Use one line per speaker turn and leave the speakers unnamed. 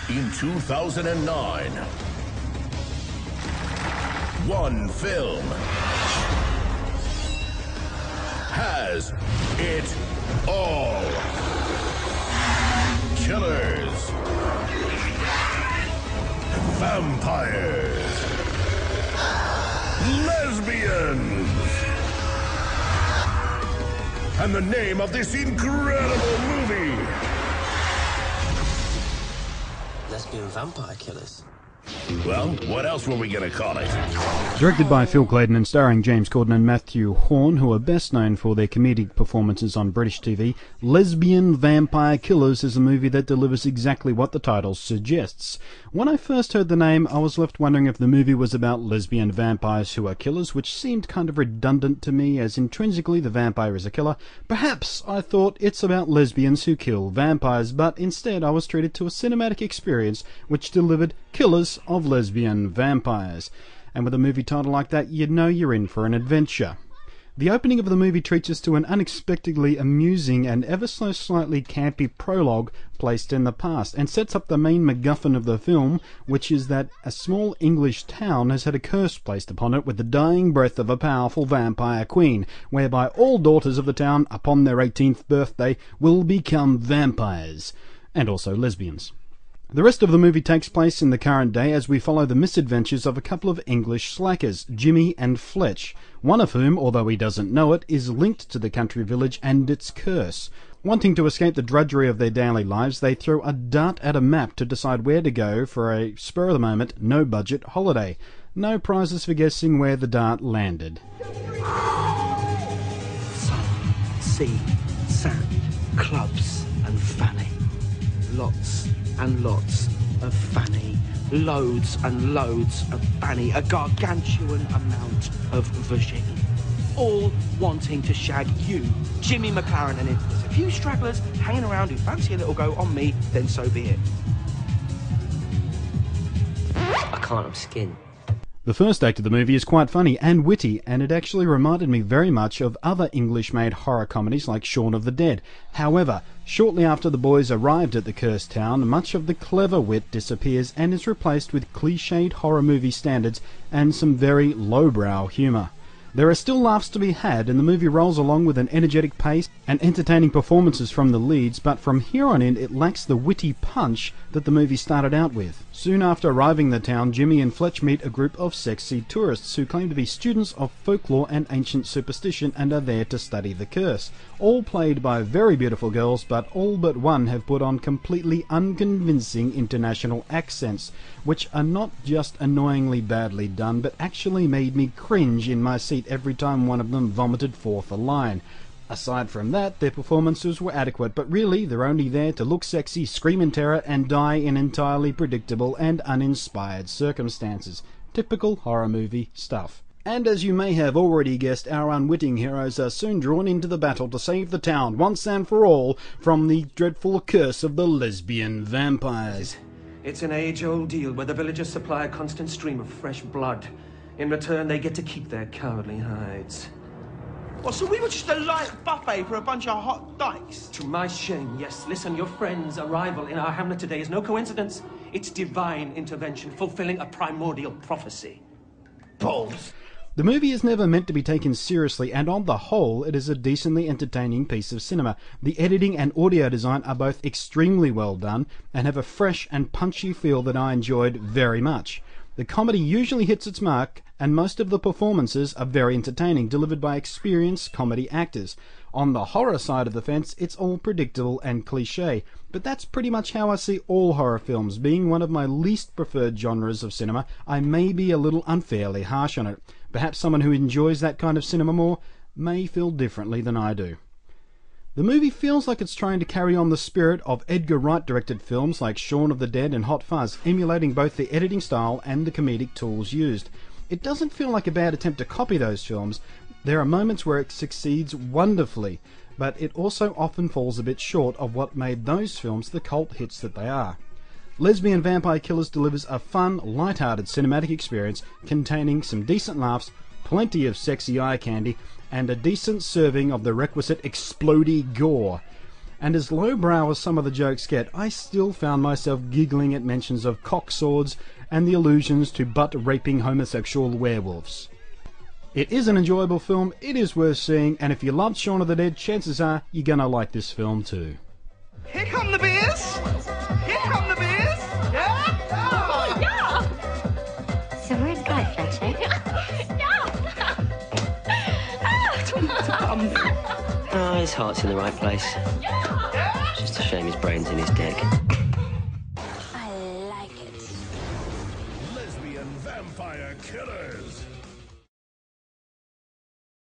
In 2009, one film has it all. Killers, vampires, lesbians. And the name of this incredible movie:
Lesbian Vampire Killers.
Well, what else were we gonna call it?
Directed by Phil Clayton and starring James Corden and Matthew Horn, who are best known for their comedic performances on British TV, Lesbian Vampire Killers is a movie that delivers exactly what the title suggests. When I first heard the name, I was left wondering if the movie was about lesbian vampires who are killers, which seemed kind of redundant to me, as intrinsically the vampire is a killer. Perhaps I thought it's about lesbians who kill vampires, but instead I was treated to a cinematic experience which delivered killers of lesbian vampires. And with a movie title like that, you know you're in for an adventure. The opening of the movie treats us to an unexpectedly amusing and ever so slightly campy prologue placed in the past, and sets up the main MacGuffin of the film, which is that a small English town has had a curse placed upon it with the dying breath of a powerful vampire queen, whereby all daughters of the town, upon their 18th birthday, will become vampires, and also lesbians. The rest of the movie takes place in the current day as we follow the misadventures of a couple of English slackers, Jimmy and Fletch, one of whom, although he doesn't know it, is linked to the country village and its curse. Wanting to escape the drudgery of their daily lives, they throw a dart at a map to decide where to go for a spur-of-the-moment, no-budget holiday. No prizes for guessing where the dart landed.
Sun, sea, sand, clubs and fanny. Lots and lots of fanny, loads and loads of fanny, a gargantuan amount of vagine, all wanting to shag you, Jimmy McLaren, and if there's a few stragglers hanging around who fancy a little go on me, then so be it.
I can't, I'm skinned.
The first act of the movie is quite funny and witty, and it actually reminded me very much of other English-made horror comedies like Shaun of the Dead. However, shortly after the boys arrived at the cursed town, much of the clever wit disappears and is replaced with cliched horror movie standards and some very lowbrow humour. There are still laughs to be had, and the movie rolls along with an energetic pace and entertaining performances from the leads, but from here on in it lacks the witty punch that the movie started out with. Soon after arriving in the town, Jimmy and Fletch meet a group of sexy tourists who claim to be students of folklore and ancient superstition and are there to study the curse. All played by very beautiful girls, but all but one have put on completely unconvincing international accents, which are not just annoyingly badly done, but actually made me cringe in my seat every time one of them vomited forth a line. Aside from that, their performances were adequate, but really they're only there to look sexy, scream in terror, and die in entirely predictable and uninspired circumstances. Typical horror movie stuff. And as you may have already guessed, our unwitting heroes are soon drawn into the battle to save the town, once and for all, from the dreadful curse of the lesbian vampires.
It's an age-old deal where the villagers supply a constant stream of fresh blood. In return, they get to keep their cowardly hides.
Well, so we were just a light buffet for a bunch of hot dykes?
To my shame, yes. Listen, your friend's arrival in our hamlet today is no coincidence. It's divine intervention, fulfilling a primordial prophecy.
Balls.
The movie is never meant to be taken seriously, and on the whole, it is a decently entertaining piece of cinema. The editing and audio design are both extremely well done, and have a fresh and punchy feel that I enjoyed very much. The comedy usually hits its mark, and most of the performances are very entertaining, delivered by experienced comedy actors. On the horror side of the fence, it's all predictable and cliché, but that's pretty much how I see all horror films. Being one of my least preferred genres of cinema, I may be a little unfairly harsh on it. Perhaps someone who enjoys that kind of cinema more may feel differently than I do. The movie feels like it's trying to carry on the spirit of Edgar Wright-directed films like Shaun of the Dead and Hot Fuzz, emulating both the editing style and the comedic tools used. It doesn't feel like a bad attempt to copy those films. There are moments where it succeeds wonderfully, but it also often falls a bit short of what made those films the cult hits that they are. Lesbian Vampire Killers delivers a fun, light-hearted cinematic experience containing some decent laughs, plenty of sexy eye candy, and a decent serving of the requisite explodey gore. and as lowbrow as some of the jokes get, I still found myself giggling at mentions of cock swords and the allusions to butt-raping homosexual werewolves. It is an enjoyable film, it is worth seeing, and if you loved Shaun of the Dead, chances are you're gonna like this film too.
Here come the beers! Here come the beers! Yeah?
Oh, yeah!
So where's Guy Fletcher?
Oh, his heart's in the right place. It's just a shame his brain's in his dick.